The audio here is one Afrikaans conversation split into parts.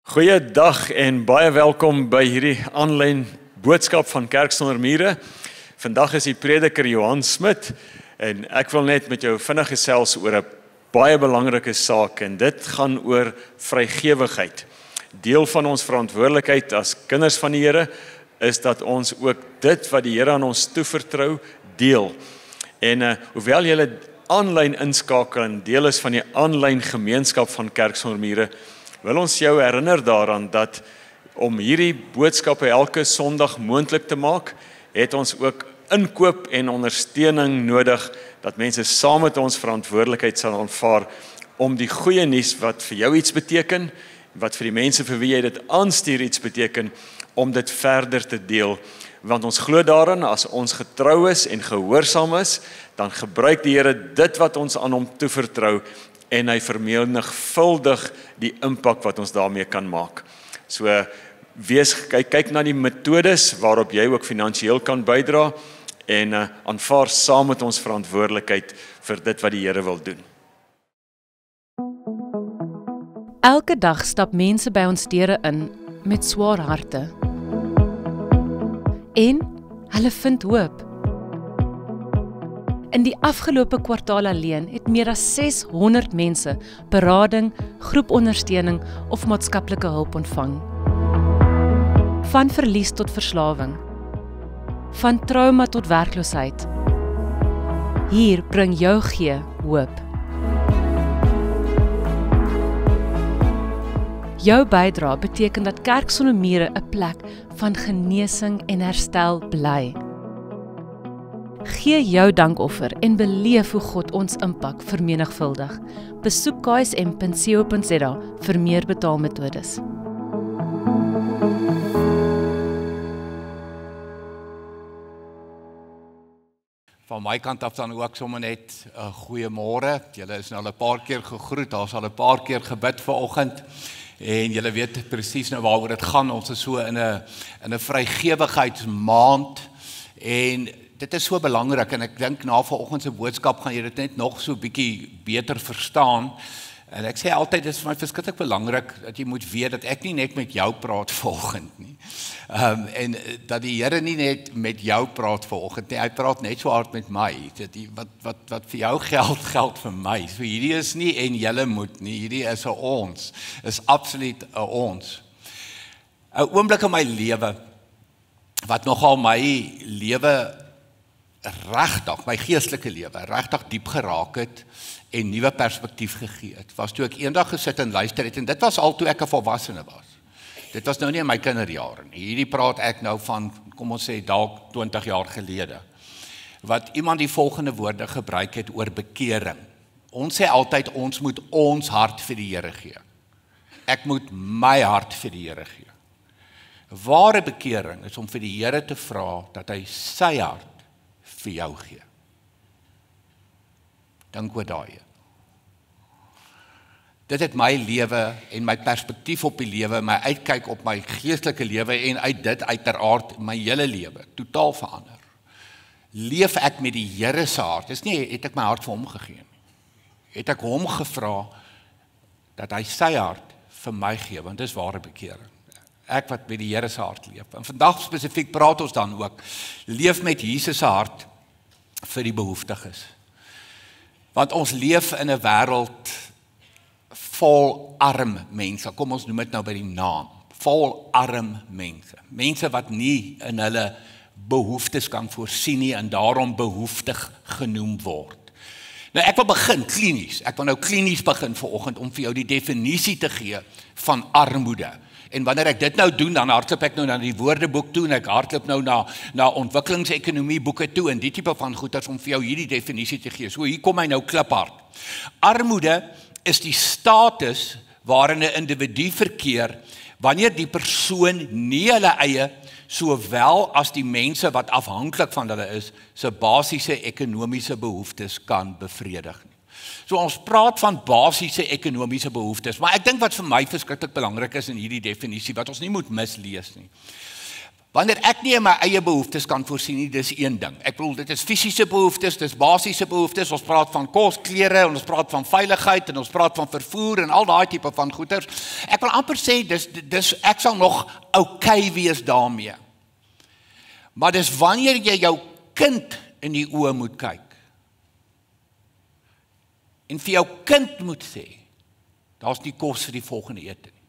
Goeiedag en baie welkom by hierdie aanlyn boodskap van Kerk Sonder Mure. Vandag is die prediker Johan Smit en ek wil net met jou vinnig gesels oor 'n baie belangrike saak en dit gaan oor vrygewigheid. Deel van ons verantwoordelikheid as kinders van die Here is dat ons ook dit wat die Here aan ons toevertrou deel. En hoewel jy aanlyn inskakel en deel is van die aanlyn gemeenskap van Kerk Sonder Mure, wil ons jou herinner daaraan dat om hierdie boodskappe elke Sondag moontlik te maak, het ons ook inkoop en ondersteuning nodig, dat mense saam met ons verantwoordelikheid sal aanvaar om die goeie nuus wat vir jou iets beteken, wat vir die mense vir wie jy dit aanstuur iets beteken, om dit verder te deel. Want ons glo daarin, as ons getrou is en gehoorsaam is, dan gebruik die Here dit wat ons aan hom toevertrou, en hy vermenigvuldig die impak wat ons daarmee kan maak. So, kyk na die metodes waarop jy ook finansiëel kan bydra en aanvaar saam met ons verantwoordelikheid vir dit wat die Here wil doen. Elke dag stap mense by ons deure in met swaar harte. En hulle vind hoop. In die afgelope kwartaal alleen het meer as 600 mense berading, groepondersteuning of maatskaplike hulp ontvang. Van verlies tot verslawing. Van trauma tot werkloosheid. Hier bring jou gee hoop. Jou bydrae beteken dat Kerk Sonder Mure 'n plek van genesing en herstel bly. Gee jou dankoffer en beleef hoe God ons impak vermenigvuldig. Besoek ksm.co.za vir meer betaalmetodes. Van my kant af dan ook sommer net 'n goeiemôre. Julle is nou al 'n paar keer gegroet, daar's al 'n paar keer gebid vanoggend. En julle weet presies nou waaroor dit gaan. Ons is so in 'n vrygewigheidsmaand en dit is so belangrik en ek dink na vanoggend se boodskap gaan jy dit net nog so bietjie beter verstaan. En ek sê altyd, dit is vir my verskriklik belangrik dat jy moet weet dat ek nie net met jou praat vanoggend nie. En dat die Here nie net met jou praat vanoggend nie, hy praat net so hard met my. Wat vir jou geld vir my. So hierdie is nie en julle moet nie, hierdie is 'n ons. Is absoluut 'n ons. 'n oomblik in my lewe wat nogal my lewe regtig, my geestelike lewe, regtig diep geraak het en nuwe perspektief gegee het, was toe ek eendag gesit en luister het, en dit was al toe ek 'n volwassene was. Dit was nou nie in my kinderjare nie. Hierdie praat ek nou van, kom ons sê, dalk 20 jaar gelede. Wat iemand die volgende woorde gebruik het oor bekering. Ons sê altyd, ons moet ons hart vir die Here gee. Ek moet my hart vir die Here gee. Ware bekering is om vir die Here te vra dat hy sy hart vir jou gee. Dink oor daai. Dit het my lewe en my perspektief op die lewe, my uitkyk op my geestelike lewe en uit dit uiteraard my hele lewe totaal verander. Leef ek met die Here se hart? Dis nie het ek my hart vir hom gegee nie. Het ek hom gevra dat hy sy hart vir my gee, want dis ware bekering. Ek wat met die Here se hart leef. En vandag spesifiek praat ons dan ook, leef met Jesus se hart vir die behoeftiges. Want ons leef in 'n wêreld vol arm mense. Kom ons noem dit nou by die naam. Vol arm mense. Mense wat nie in hulle behoeftes kan voorsien nie en daarom behoeftig genoem word. Nou ek wil begin klinies. Ek wil nou klinies begin vanoggend om vir jou die definisie te gee van armoede. En wanneer ek dit nou doen, dan hardloop ek nou na die woordeboek toe en ek hardloop nou na ontwikkelingsekonomie boeke toe en die tipe van goeders om vir jou hierdie definisie te gee. So hier kom hy nou kliphard. Armoede is die status waarin 'n individu verkeer wanneer die persoon nie hulle eie sowel as die mense wat afhanklik van hulle is, se basiese ekonomiese behoeftes kan bevredig nie. So ons praat van basiese ekonomiese behoeftes, maar ek dink wat vir my verskriklik belangrik is in hierdie definisie, wat ons nie moet mislees nie. Wanneer ek nie in my eie behoeftes kan voorsien nie, dis een ding. Ek bedoel, dit is fisiese behoeftes, dis basiese behoeftes, ons praat van kos, klere, en ons praat van veiligheid, en ons praat van vervoer, en al daai tipe van goeders. Ek wil amper sê, ek sal nog okay wees daarmee. Maar dis wanneer jy jou kind in die oë moet kyk, en vir jou kind moet sê, daar's nie kos vir die volgende ete nie.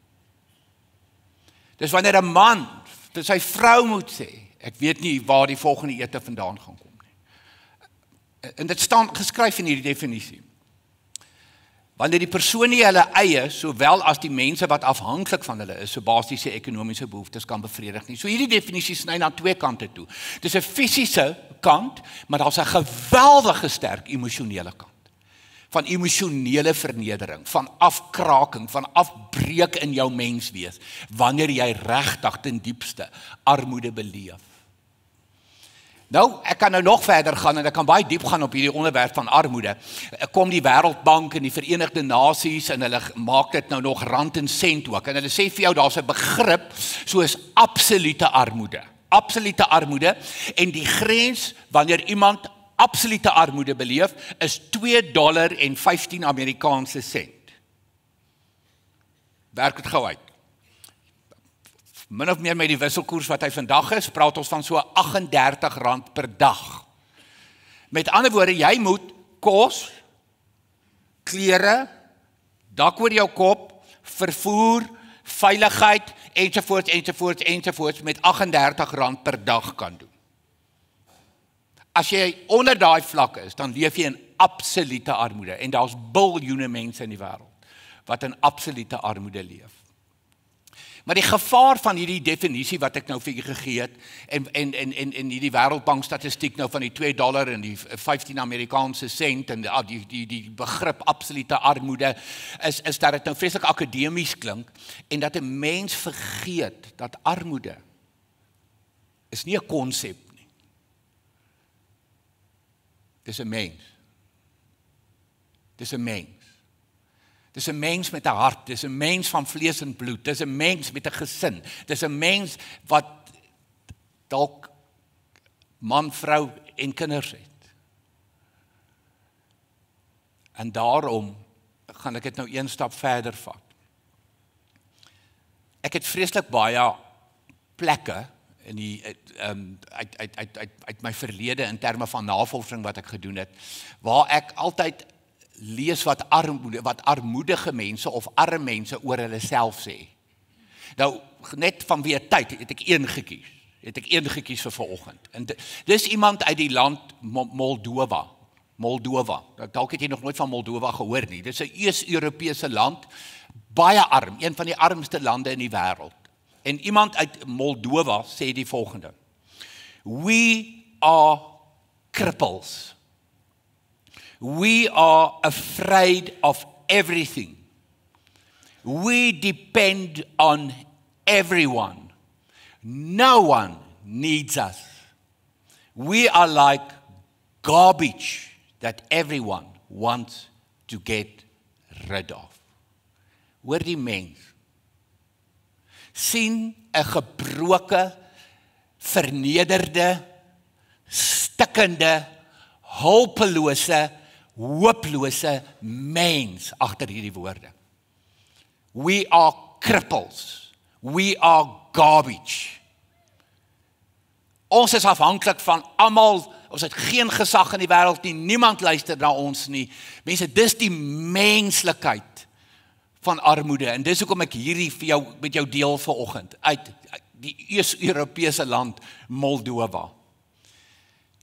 Dis wanneer 'n man vir sy vrou moet sê, ek weet nie waar die volgende ete vandaan gaan kom nie. En dit staan geskryf in hierdie definisie. Wanneer die persoon nie hulle eie, sowel as die mense wat afhanklik van hulle is, so basiese ekonomiese behoeftes kan bevredig nie. So hierdie definisie sny na twee kante toe. Dis 'n fisiese kant, maar daar's 'n geweldige sterk emosionele kant. Van emosionele vernedering, van afkraking, van afbreek in jou menswees, wanneer jy regtig ten diepste armoede beleef. Nou, ek kan nou nog verder gaan en ek kan baie diep gaan op hierdie onderwerp van armoede. Kom die Wêreldbank en die Verenigde Nasies en hulle maak dit nou nog rand en sent ook. En hulle sê vir jou, daar's 'n begrip soos absolute armoede. Absolute armoede, en die grens wanneer iemand absolute armoede beleef, is $2.15 Amerikaanse sent. Werk dit gou uit. Min of meer met die wisselkoers wat hy vandag is, praat ons van so R38 per dag. Met ander woorde, jy moet kos, klere, dak oor jou kop, vervoer, veiligheid, ensovoorts met R38 per dag kan doen. As jy onder daai vlak is, dan leef jy in absolute armoede. En daar's biljoene mense in die wêreld wat in absolute armoede leef. Maar die gevaar van hierdie definisie wat ek nou vir julle gegee het, en hierdie Wêreldbank statistiek nou van die $2 en die 15 Amerikaanse sent, en die begrip absolute armoede, is dat dit nou vreeslik akademies klink, en dat 'n mens vergeet dat armoede is nie 'n konsep. Dis 'n mens. Dis 'n mens. Dis 'n mens met 'n hart, dis 'n mens van vlees en bloed, dis 'n mens met 'n gesin, dis 'n mens wat dalk man, vrou en kinders het. En daarom gaan ek dit nou een stap verder vat. Ek het vreeslik baie plekke in die uit my verlede in terme van navorsing wat ek gedoen het, waar ek altyd lees wat armoedige mense of arme mense oor hulle self sê. Nou, net vanweë tyd het ek een gekies vir vanoggend. En dis iemand uit die land Moldova. Dalk het jy nog nooit van Moldova gehoor nie. Dis 'n Ees-Europese land, baie arm, een van die armste lande in die wêreld. En iemand uit Moldova sê die volgende: We are cripples. We are afraid of everything. We depend on everyone. No one needs us. We are like garbage that everyone wants to get rid of. Hoor die mens. Sien 'n gebroke, vernederde, stikkende, hulpelose, hooplose mens agter hierdie woorde. We are cripples. We are garbage. Ons is afhanklik van almal. Ons het geen gesag in die wêreld nie. Niemand luister na ons nie. Mense, dis die menslikheid van armoede. En dis hoekom ek hierdie vir jou met jou deel vanoggend uit die Ees-Europese land Moldova.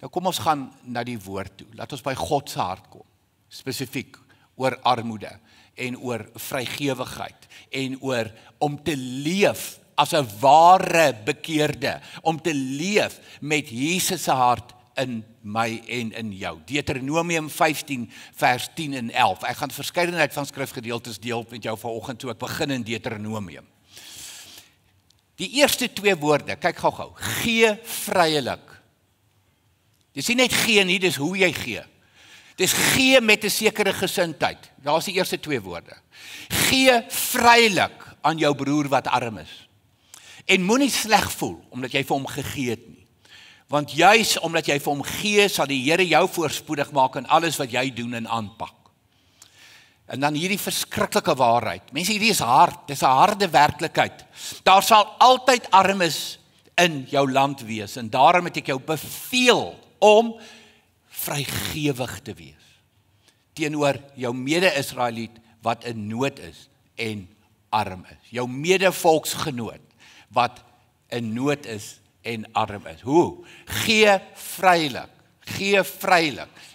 Nou kom ons gaan na die woord toe. Laat ons by God se hart kom. Spesifiek oor armoede en oor vrygewigheid en oor om te leef as 'n ware bekeerde, om te leef met Jesus se hart in my en in jou. Deuteronomium 15 vers 10 en 11. Ek gaan verskeidenheid van skrifgedeeltes deel met jou vanoggend, so ek begin in Deuteronomium. Die eerste twee woorde, kyk gou-gou. Gee vryelik. Dis nie net gee nie, dis hoe jy gee. Dis gee met 'n sekere gesindheid. Daar is die eerste twee woorde. Gee vrylik aan jou broer wat arm is. En moenie sleg voel, omdat jy vir hom gegee het nie. Want juis omdat jy vir hom gee, sal die Here jou voorspoedig maak in alles wat jy doen en aanpak. En dan hierdie verskriklike waarheid. Mense, hierdie is hard, dis 'n harde werklikheid. Daar sal altyd armes in jou land wees, en daarom het ek jou beveel om vrygewig te wees teenoor jou mede-Israeliet wat in nood is en arm is. Jou mede-volksgenoot wat in nood is en arm is. Hoe? Gee vrylik,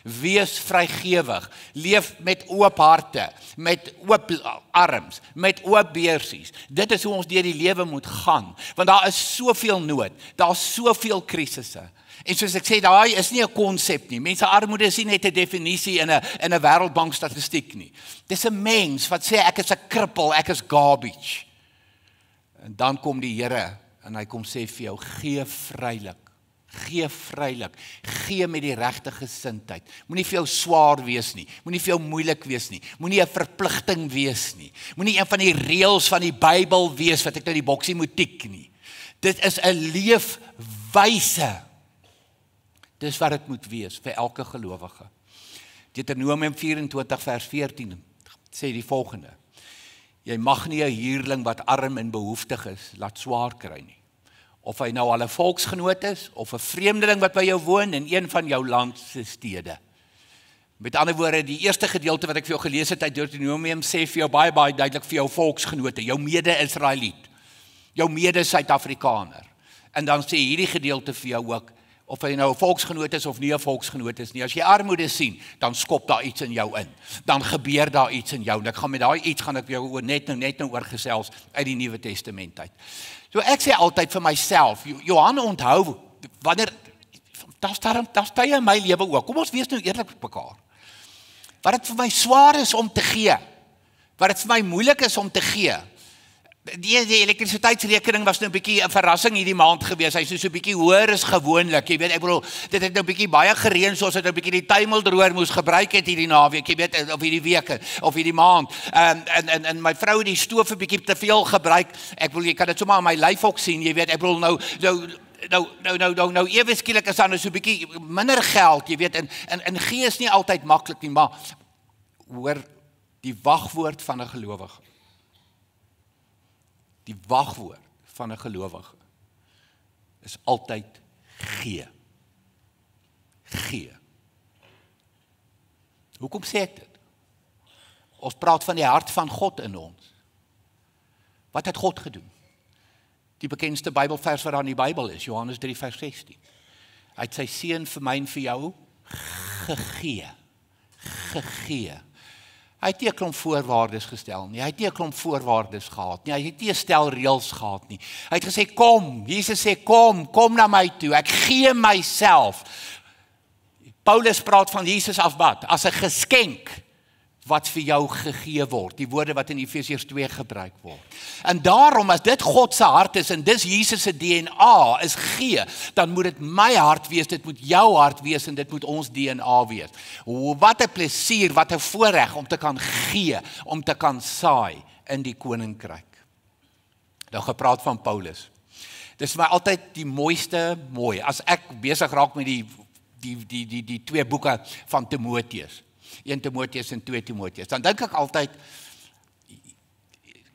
wees vrygewig, leef met oop harte, met oop arms, met oop beursies. Dit is hoe ons deur die lewe moet gaan, want daar is soveel nood, daar is soveel krisisse. En soos ek sê, daai is nie 'n konsep nie. Mense, armoede is nie net 'n definisie in 'n Wêreldbank statistiek nie. Dis 'n mens wat sê ek is 'n krippel, ek is garbage. En dan kom die Here en hy kom sê vir jou, gee vrylik, gee met die regte gesindheid. Moenie vir jou swaar wees nie, moenie vir jou moeilik wees nie, moenie 'n verpligting wees nie, moenie een van die reëls van die Bybel wees wat ek nou die boksie moet tik nie. Dit is 'n leefwyse. Dis wat dit moet wees vir elke gelowige. Deuteronomium 24 vers 14 sê die volgende: jy mag nie 'n huurling wat arm en behoeftig is laat swaar kry nie. Of hy nou al 'n volksgenoot is of 'n vreemdeling wat by jou woon in een van jou land se stede. Met ander woorde, die eerste gedeelte wat ek vir jou gelees het uit Deuteronomium sê vir jou baie duidelik vir jou volksgenote, jou mede-Israeliet, jou mede-Suid-Afrikaner. En dan sê hierdie gedeelte vir jou ook, of hy nou 'n volksgenoot is of nie 'n volksgenoot is nie. As jy armoede sien, dan skop daar iets in jou in. Dan gebeur daar iets in jou. En ek gaan met daai iets gaan ek jou net nou oor gesels uit die Nuwe Testament uit. So ek sê altyd vir myself, Johan, onthou, wanneer daar's tye in my lewe ook. Kom ons wees nou eerlik met mekaar. Wat dit vir my swaar is om te gee. Wat dit vir my moeilik is om te gee. Die elektrisiteitsrekening was nou 'n bietjie 'n verrassing hierdie maand gewees. Hy's so 'n bietjie hoër as gewoonlik. Jy weet, ek bedoel, dit het nou 'n bietjie baie gereën, soos het nou 'n bietjie die tuimeldroër moes gebruik het hierdie naweek, jy weet, of hierdie week of hierdie maand. En my vrou het die stoof 'n bietjie te veel gebruik. Ek bedoel, jy kan dit sommer aan my lyf ook sien, jy weet. Ek bedoel nou ewe skielik is daar so 'n bietjie minder geld, jy weet, en gee is nie altyd maklik nie, maar hoor die wagwoord van 'n gelowige. Die wagwoord van 'n gelowige is altyd gee. Gee. Hoekom sê ek dit? Ons praat van die hart van God in ons. Wat het God gedoen? Die bekendste Bybelvers wat daar in die Bybel is, Johannes 3 vers 16. Hy het sy seun vir my en vir jou gegee. Gegee. Hy het nie 'n klomp voorwaardes gestel nie. Hy het nie 'n klomp voorwaardes gehad nie. Hy het nie 'n stel reëls gehad nie. Hy het gesê kom. Jesus sê kom na my toe. Ek gee myself. Paulus praat van Jesus as wat? As 'n geskenk wat vir jou gegee word. Die woorde wat in Efesiërs 2 gebruik word. En daarom as dit God se hart is en dis Jesus se DNA is gee, dan moet dit my hart wees, dit moet jou hart wees en dit moet ons DNA wees. Wat 'n plesier, wat 'n voorreg om te kan gee, om te kan saai in die koninkryk. Nou gepraat van Paulus. Dis vir my altyd die mooiste mooi. As ek besig raak met die twee boeke van Timoteus. 1 Timoteus en 2 Timoteus. Dan dink ek altyd,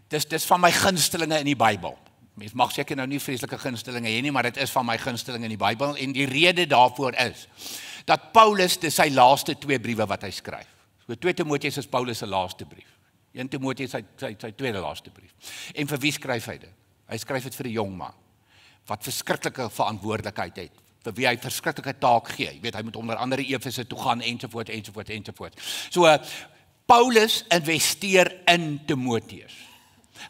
dis van my gunstelinge in die Bybel. Mens mag seker nou nie vreeslike gunstelinge hê nie, maar dit is van my gunstelinge in die Bybel. En die rede daarvoor is, dat Paulus, dis sy laaste 2 briewe wat hy skryf. So 2 Timoteus is Paulus se laaste brief. 1 Timoteus sy tweede laaste brief. En vir wie skryf hy dit? Hy skryf dit vir 'n jong man, wat verskriklike verantwoordelikheid het, vir wie hy verskriklike taak gee. Jy weet, hy moet onder andere Efese toe gaan, ensovoort. So, Paulus investeer in Timoteus.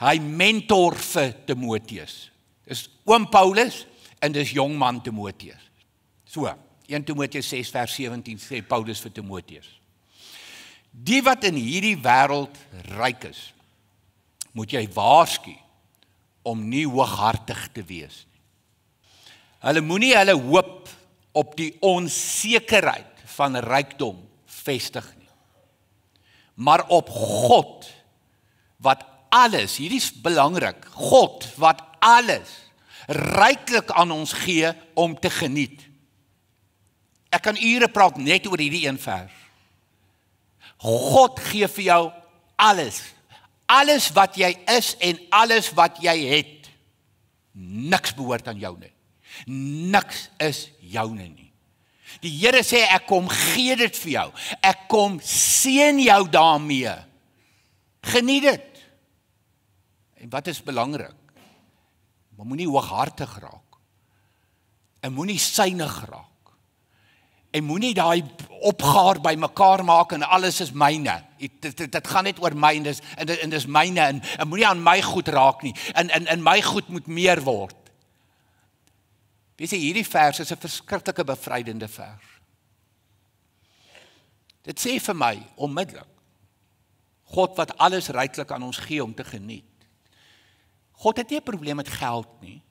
Hy mentor vir Timoteus. Dis oom Paulus en dis jong man Timoteus. So, 1 Timoteus 6 vers 17 sê Paulus vir Timoteus: die wat in hierdie wêreld ryk is, moet jy waarsku om nie hooghartig te wees nie. Hulle moenie hulle hoop op die onsekerheid van rykdom vestig nie, maar op God wat alles, hierdie is belangrik, God wat alles ryklik aan ons gee om te geniet. Ek kan ure praat net oor hierdie een vers. God gee vir jou alles. Alles wat jy is en alles wat jy het. Niks behoort aan jou nie. Niks is joune nie. Die Here sê, ek kom gee dit vir jou. Ek kom seën jou daarmee. Geniet dit. En wat is belangrik? Maar moenie hooghartig raak. En moenie synig raak. En moenie daai opgaar by mekaar maak en alles is myne. Dit gaan net oor my en dis myne en moenie aan my goed raak nie. En my goed moet meer word. Weet jy, hierdie vers is 'n verskriklike bevrydende vers. Dit sê vir my onmiddellik, God wat alles ryklik aan ons gee om te geniet. God het nie 'n probleem met geld nie.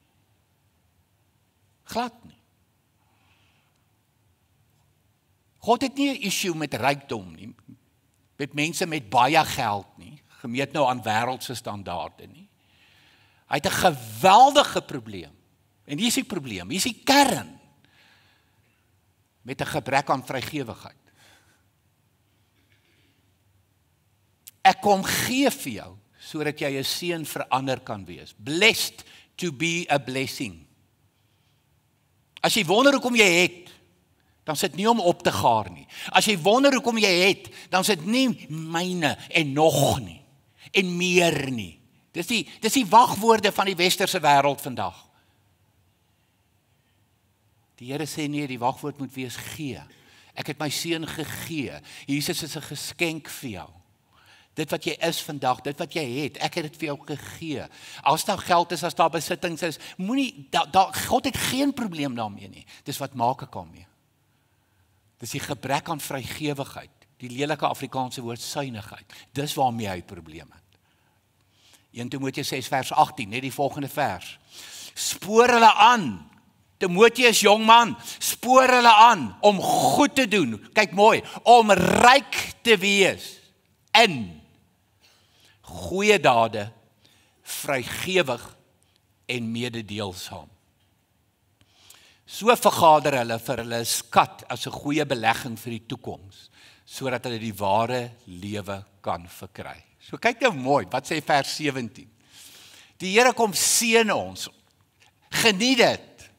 Glad nie. God het nie 'n issue met rykdom nie, met mense met baie geld nie, gemeet nou aan wêreldse standaarde nie. Hy het 'n geweldige probleem. En hier is die probleem, hier is die kern, met 'n gebrek aan vrygewigheid. Ek kom gee vir jou, sodat jy 'n seën vir ander kan wees. Blessed to be a blessing. As jy wonder hoekom jy het, dan sit nie om op te gaar nie. As jy wonder hoekom jy het, dan sit nie myne en nog nie, en meer nie. Dis die wagwoorde van die westerse wêreld vandag. Die Here sê nee, die wagwoord moet wees gee. Ek het my seun gegee. Jesus is 'n geskenk vir jou. Dit wat jy is vandag, dit wat jy het, ek het dit vir jou gegee. As daar geld is, as daar besittings is, moenie, God het geen probleem daarmee nie. Dis wat maak ek daarmee. Dis die gebrek aan vrygewigheid, die lelike Afrikaanse woord suinigheid. Dis waarmee hy probleme het. 1 Timoteus 6 vers 18, net die volgende vers. Spoor hulle aan. Timoteus jong man, spoor hulle aan om goed te doen. Kyk mooi, om ryk te wees in goeie dade, vrygewig en mededeelsaam. So vergader hulle vir hulle 'n skat as 'n goeie belegging vir die toekoms, sodat hulle die ware lewe kan verkry. So kyk nou mooi, wat sê vers 17? Die Here kom seën ons. Geniet dit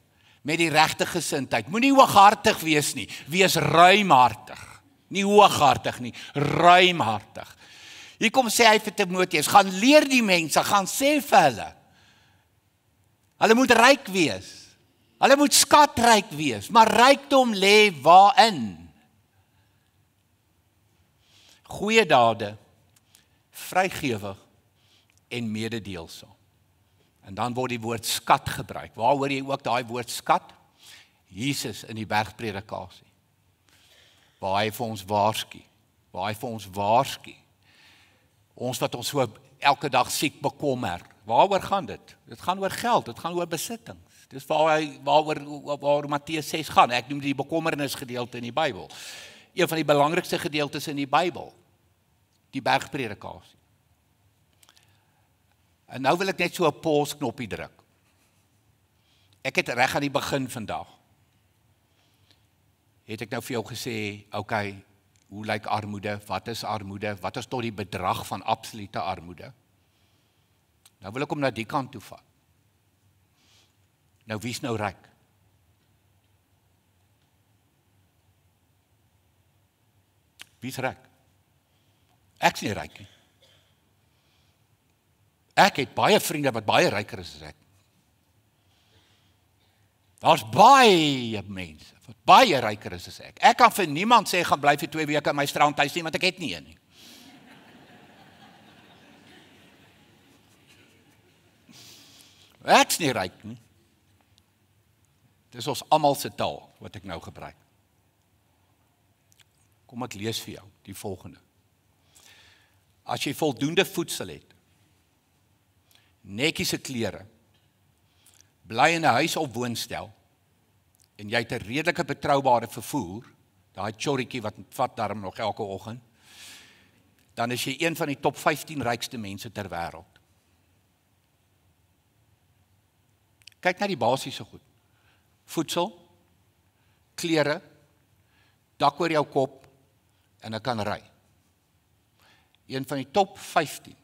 met die regte gesindheid. Moenie hooghartig wees nie, wees ruimhartig. Nie hooghartig nie, ruimhartig. Hier kom sê hy vir Timoteus, gaan leer die mense, gaan sê vir hulle. Hulle moet ryk wees. Hulle moet skatryk wees, maar rykdom lê waarin? Goeie dade, vrygewig en mededeelsaam. En dan word die woord skat gebruik. Waar hoor jy ook daai woord skat? Jesus in die bergpredikasie. Waar hy vir ons waarsku. Ons wat ons so elke dag siek bekommer. Waaroor gaan dit? Dit gaan oor geld, dit gaan oor besittings. Dis waaroor Matteus 6 gaan. Ek noem die bekommernisgedeelte in die Bybel. Een van die belangrikste gedeeltes in die Bybel. Die bergpredikasie. En nou wil ek net so 'n pause knoppie druk. Ek het reg aan die begin vandag. Het ek nou vir jou gesê, okay, hoe lyk armoede? Wat is armoede? Wat is tot die bedrag van absolute armoede? Nou wil ek hom na die kant toe vat. Nou wie's nou ryk? Wie's ryk? Ek's nie ryk nie. Ek het baie vriende wat baie ryker is as ek. Daar's baie mense wat baie ryker is as ek. Ek kan vir niemand sê, gaan bly vir 2 weke in my strandhuis nie, want ek het nie een nie. Ek's nie ryk nie. Dis ons almal se taal wat ek nou gebruik. Kom ek lees vir jou die volgende. As jy voldoende voedsel het, netjiese klere, bly in 'n huis of woonstel, en jy het 'n redelike betroubare vervoer, daai chorrietjie wat vat daarom nog elke oggend, dan is jy een van die top 15 rykste mense ter wêreld. Kyk na die basiese goed. Voedsel, klere, dak oor jou kop en ek kan ry. Een van die top 15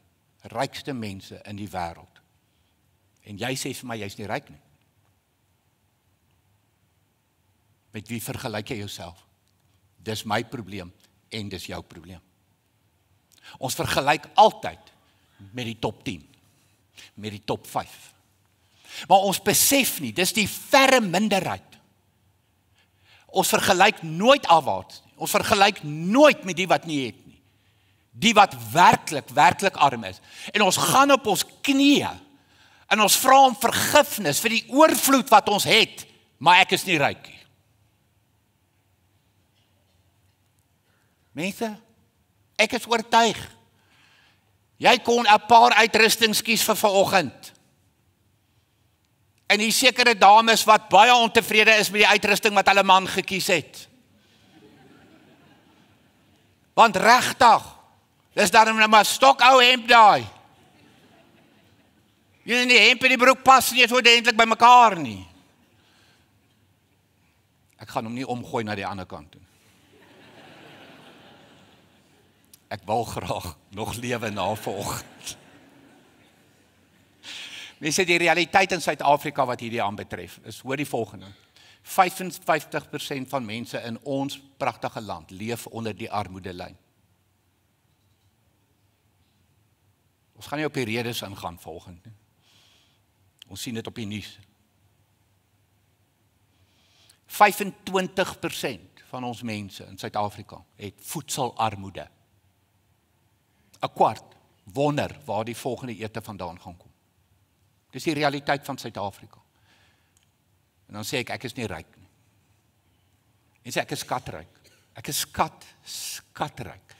rykste mense in die wêreld. En jy sê vir my, jy's nie ryk nie. Met wie vergelyk jy jouself? Dis my probleem en dis jou probleem. Ons vergelyk altyd met die top 10, met die top 5. Maar ons besef nie, dis die verre minderheid. Ons vergelyk nooit afwaarts nie. Ons vergelyk nooit met die wat nie het nie. Die wat werklik arm is. En ons gaan op ons knieë en ons vra om vergifnis vir die oorvloed wat ons het, maar ek is nie ryk nie. Mense, ek is oortuig. Jy kon 'n paar uitrustings kies vir vanoggend. En die sekere dames wat baie ontevrede is met die uitrusting wat hulle man gekies het. Want regtig, dis daarom nou maar stok ou hemp daai. Jy en die hemp en die broek pas nie so ordentlik by mekaar nie. Ek gaan hom nie omgooi na die ander kant toe. Ek wil graag nog lewe na vanoggend. Mense, die realiteit in Suid-Afrika wat hierdie aanbetref, is hoor die volgende. 55% van mense in ons pragtige land leef onder die armoedelyn. Ons gaan nie op die redes ingaan volgende. Ons sien dit op die nuus. 25% van ons mense in Suid-Afrika het voedselarmoede. 'n kwart wonder waar die volgende ete vandaan gaan kom. Dis die realiteit van Suid-Afrika. En dan sê ek is nie ryk nie. En sê ek is skatryk. Ek is skatryk.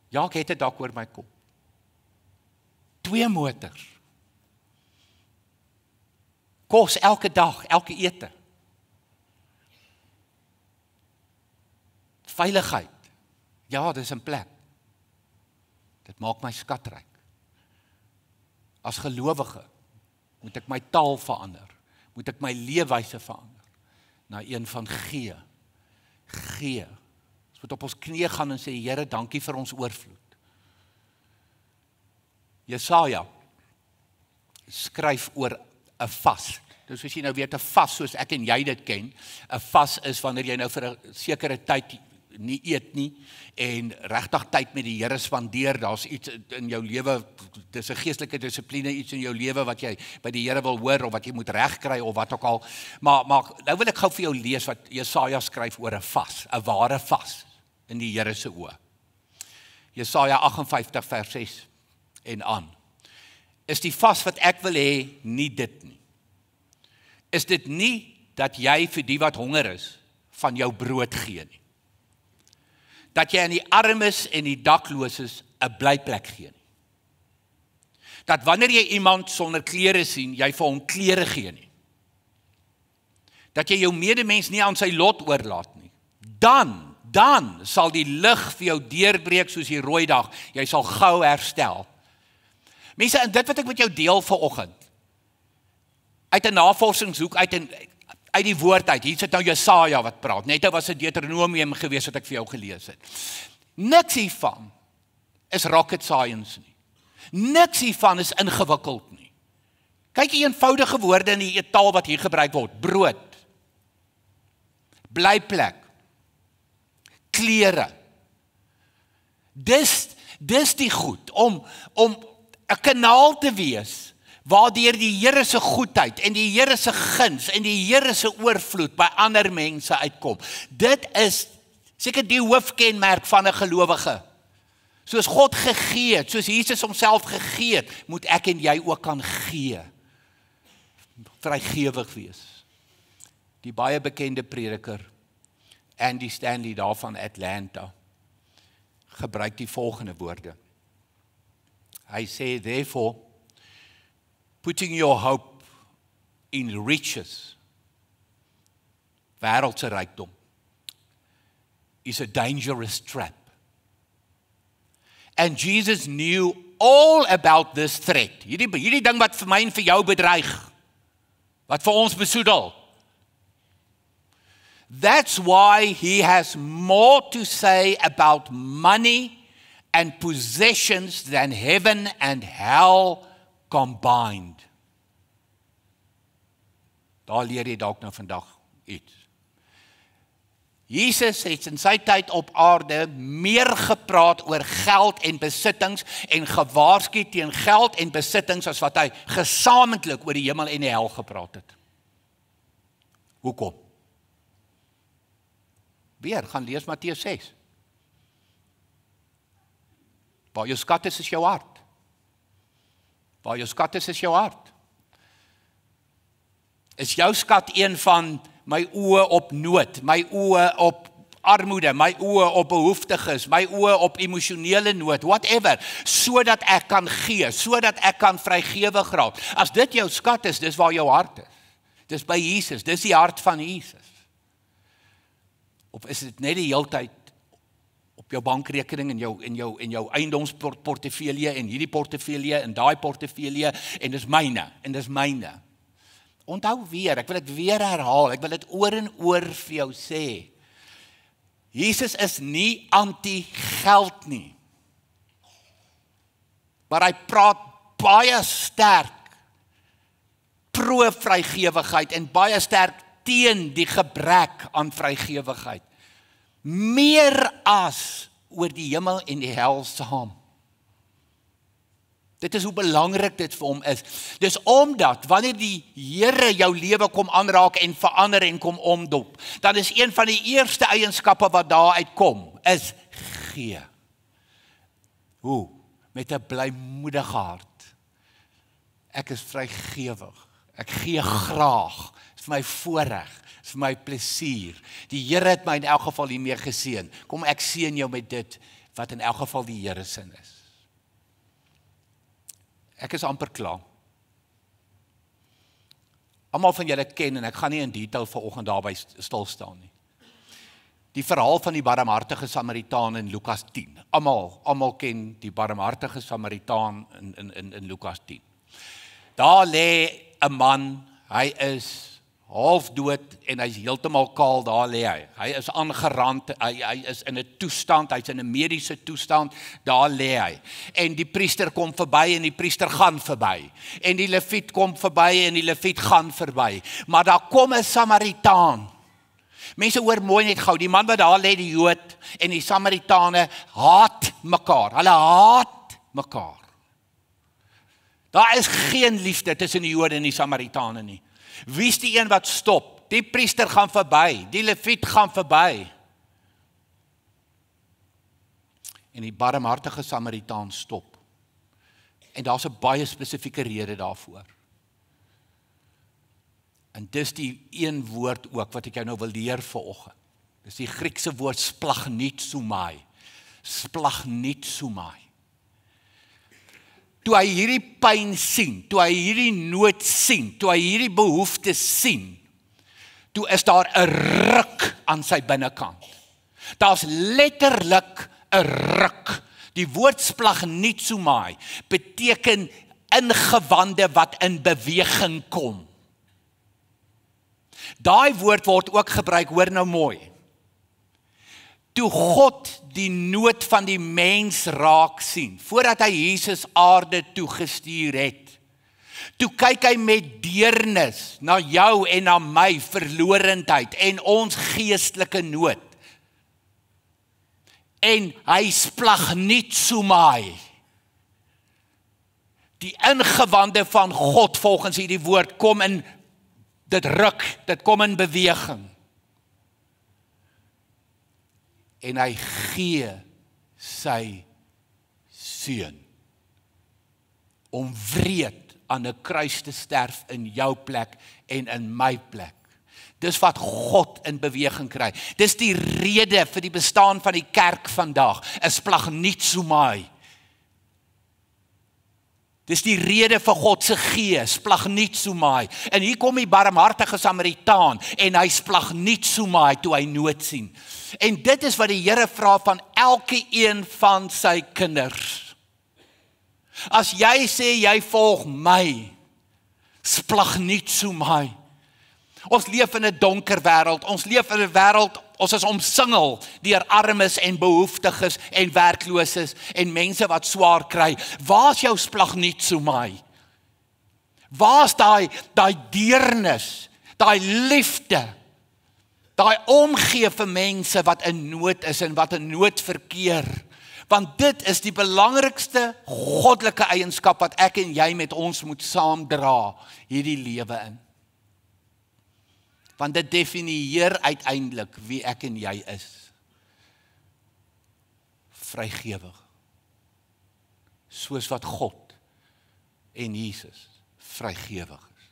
Ja, ek het 'n dak oor my kop. 2 motors. Kos elke dag, elke ete. Veiligheid. Ja, dis 'n plek. Dit maak my skatryk. As gelowige moet ek my taal verander. Moet ek my leefwyse verander na een van gee. Ons moet op ons knieë gaan en sê, Here, dankie vir ons oorvloed. Jesaja skryf oor 'n vas. Dus as jy nou weet 'n vas soos ek en jy dit ken, 'n vas is wanneer jy nou vir 'n sekere tyd nie eet nie en regtig tyd met die Here spandeer. Daar's iets in jou lewe, dis 'n geestelike dissipline, iets in jou lewe wat jy by die Here wil hoor of wat jy moet regkry of wat ook al. Maar nou wil ek gou vir jou lees wat Jesaja skryf oor 'n vas, 'n ware vas in die Here se oë. Jesaja 58 vers 6 en aan. Is die vas wat ek wil hê nie dit nie? Is dit nie dat jy vir die wat honger is van jou brood gee nie? Dat jy aan die armes en die dakloses 'n blyplek gee nie. Dat wanneer jy iemand sonder klere sien, jy vir hom klere gee nie. Dat jy jou medemens nie aan sy lot oorlaat nie. Dan sal die lig vir jou deurbreek soos die rooi dag. Jy sal gou herstel. Mense, en dit wat ek met jou deel vanoggend, uit 'n navorsingshoek, uit die woord uit, hier sit nou Jesaja wat praat, net was 'n Deuteronomium gewees wat ek vir jou gelees het. Niks hiervan is rocket science nie. Niks hiervan is ingewikkeld nie. Kyk die eenvoudige woorde in die taal wat hier gebruik word. Brood, blyplek, klere. Dis die goed, om 'n kanaal te wees, waardeur die Here se goedheid en die Here se guns en die Here se oorvloed by ander mense uitkom. Dit is seker die hoofkenmerk van 'n gelowige. Soos God gegee het, soos Jesus homself gegee het, moet ek en jy ook kan gee. Vrygewig wees. Die baie bekende prediker, Andy Stanley daar van Atlanta, gebruik die volgende woorde. Hy sê, therefore, putting your hope in riches, wêreldse rykdom, is a dangerous trap. And Jesus knew all about this threat. Hierdie ding wat vir my en vir jou bedreig. Wat vir ons besoedel. That's why he has more to say about money and possessions than heaven and hell combined. Daar leer jy dalk nou vandag iets. Jesus het in sy tyd op aarde meer gepraat oor geld en besittings en gewaarsku teen geld en besittings as wat hy gesamentlik oor die hemel en die hel gepraat het. Hoekom? Weer, gaan lees Matteus 6. Waar jou skat is jou hart. Waar jou skat is jou hart. Is jou skat een van my oë op nood, my oë op armoede, my oë op behoeftiges, my oë op emosionele nood, whatever, sodat ek kan gee, sodat ek kan vrygewig raak. As dit jou skat is, dis waar jou hart is. Dis by Jesus, dis die hart van Jesus. Of is dit net die heeltyd op jou bankrekening en jou eiendomsportefeulje en hierdie portefeulje en daai portefeulje en dis myne. Onthou weer, ek wil dit weer herhaal, ek wil dit oor en oor vir jou sê. Jesus is nie anti-geld nie. Maar hy praat baie sterk pro-vrygewigheid en baie sterk teen die gebrek aan vrygewigheid. Meer as oor die hemel en die hel saam. Dit is hoe belangrik dit vir hom is. Dis omdat, wanneer die Here jou lewe kom aanraak en verander en kom omdop, dan is een van die eerste eienskappe wat daar uitkom, is gee. Hoe? Met 'n blymoedige hart. Ek is vrygewig. Ek gee graag. Dit is vir my voorreg. Dit is vir my plesier. Die Here het my in elk geval hiermee geseën. Kom ek seën jou met dit, wat in elk geval die Here se is. Ek is amper klaar. Almal van julle ken, en ek gaan nie in detail vanoggend daarby stil staan nie. Die verhaal van die barmhartige Samaritaan in Lukas 10. Almal ken die barmhartige Samaritaan in Lukas 10. Daar lê 'n man, hy is half dood en hy's heeltemal kaal, daar lê hy. Hy is aangerand, hy is in 'n toestand, hy's in 'n mediese toestand, daar lê hy. En die priester kom verby en die priester gaan verby. En die leviet kom verby en die leviet gaan verby. Maar daar kom 'n Samaritaan. Mense hoor mooi net gou, die man wat daar lê, die Jood en die Samaritane haat mekaar. Hulle haat mekaar. Daar is geen liefde tussen die Jode en die Samaritane nie. Wie is die een wat stop? Die priester gaan verby, die leviet gaan verby. En die barmhartige Samaritaan stop. En daar's 'n baie spesifieke rede daarvoor. En dis die een woord ook wat ek jou nou wil leer vanoggend. Dis die Griekse woord splagnitsomai. Splagnitsomai. Toe hy hierdie pyn sien, toe hy hierdie nood sien, toe hy hierdie behoefte sien, toe is daar 'n ruk aan sy binnekant. Daar's letterlik 'n ruk. Die woord splagnitsomai beteken ingewande wat in beweging kom. Daai woord word ook gebruik, hoor nou mooi. Toe God die nood van die mens raak sien, voordat hy Jesus aarde toe gestuur het, toe kyk hy met deernis na jou en na my verlorendheid en ons geestelike nood. En hy splagnitsomai. Die ingewande van God volgens hierdie woord kom in, dit ruk, dit kom in beweging. En hy gee sy seun om wreed aan 'n kruis te sterf in jou plek en in my plek. Dis wat God in beweging kry. Dis die rede vir die bestaan van die kerk vandag, is splagnitsomai. Dis die rede vir God se gees, splagnitsomai. En hier kom die barmhartige Samaritaan en hy splagnitsomai toe hy nood sien. En dit is wat die Here vra van elke een van sy kinders. As jy sê jy volg my, splagnitsuomai. Ons leef in 'n donker wêreld. Ons leef in 'n wêreld, ons is omsingel deur armes en behoeftiges en werkloses en mense wat swaar kry. Waar's jou splagnitsuomai? Waar's daai deernis, daai liefde, daai omgee vir mense wat in nood is en wat in nood verkeer? Want dit is die belangrikste goddelike eienskap wat ek en jy met ons moet saamdra hierdie lewe in. Want dit definieer uiteindelik wie ek en jy is. Vrygewig. Soos wat God en Jesus vrygewig is.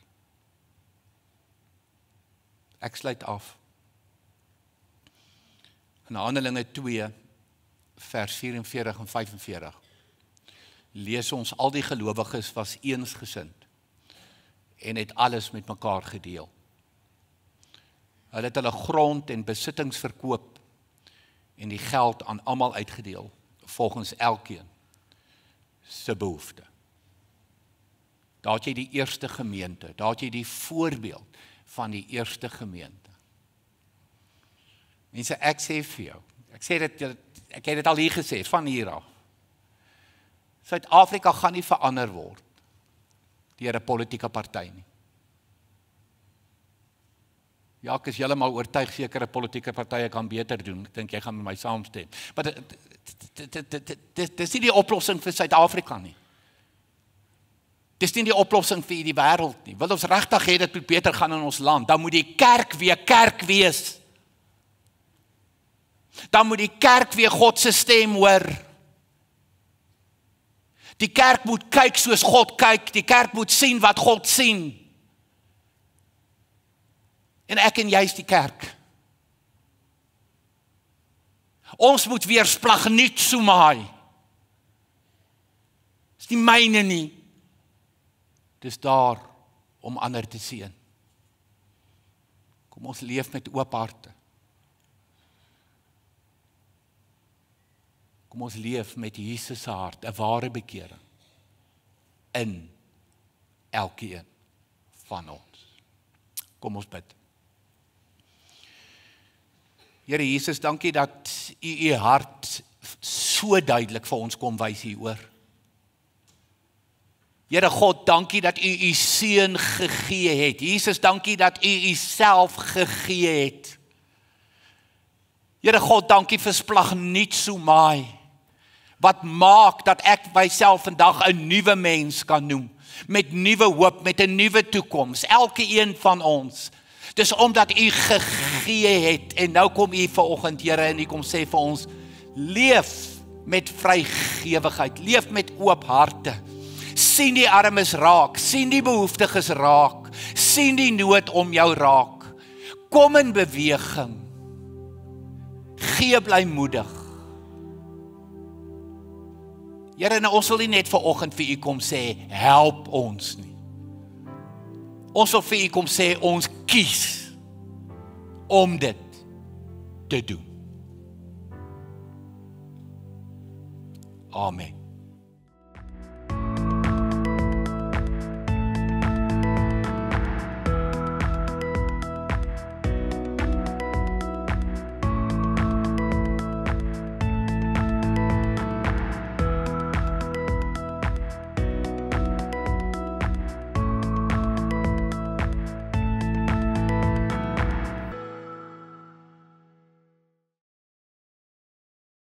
Ek sluit af. In Handelinge 2 vers 44 en 45 lees ons al die gelowiges was eensgesind en het alles met mekaar gedeel. Hulle het hulle grond en besittings verkoop en die geld aan almal uitgedeel volgens elkeen se behoefte. Daar het jy die eerste gemeente, daar het jy die voorbeeld van die eerste gemeente. Mense, ek sê vir jou, ek het dit al hier gesê, van hier af. Suid-Afrika gaan nie verander word deur 'n politieke party nie. Ja, ek is heeltemal oortuig sekere politieke partye kan beter doen. Ek dink jy gaan met my saamstem. Maar dit is nie die oplossing vir Suid-Afrika nie. Dis nie die oplossing vir die wêreld nie. Wil ons regtig hê dit moet beter gaan in ons land, dan moet die kerk weer kerk wees. Dan moet die kerk weer God se stem hoor. Die kerk moet kyk soos God kyk, die kerk moet sien wat God sien. En ek en jy is die kerk. Ons moet weer splagnitsuomai. Dis nie myne nie. Dis daar om ander te seën. Kom ons leef met oop harte. Kom ons leef met Jesus se hart, 'n ware bekering in elkeen van ons. Kom ons bid. Here Jesus, dankie dat u hart so duidelik vir ons kom wys hieroor. Here God, dankie dat u seun gegee het. Jesus, dankie dat u self gegee het. Here God, dankie vir splagnitsuomai. Wat maak dat ek myself vandag 'n nuwe mens kan noem, met nuwe hoop, met 'n nuwe toekoms, elke een van ons. Dis omdat u gegee het, en nou kom u vanoggend, Here, en u kom sê vir ons, leef met vrygewigheid, leef met oop harte, sien die armes raak, sien die behoeftiges raak, sien die nood om jou raak, kom in beweging, gee blymoedig. Here, nou ons wil nie net vanoggend vir u kom sê, help ons nie. Ons wil vir u kom sê, ons kies om dit te doen. Amen.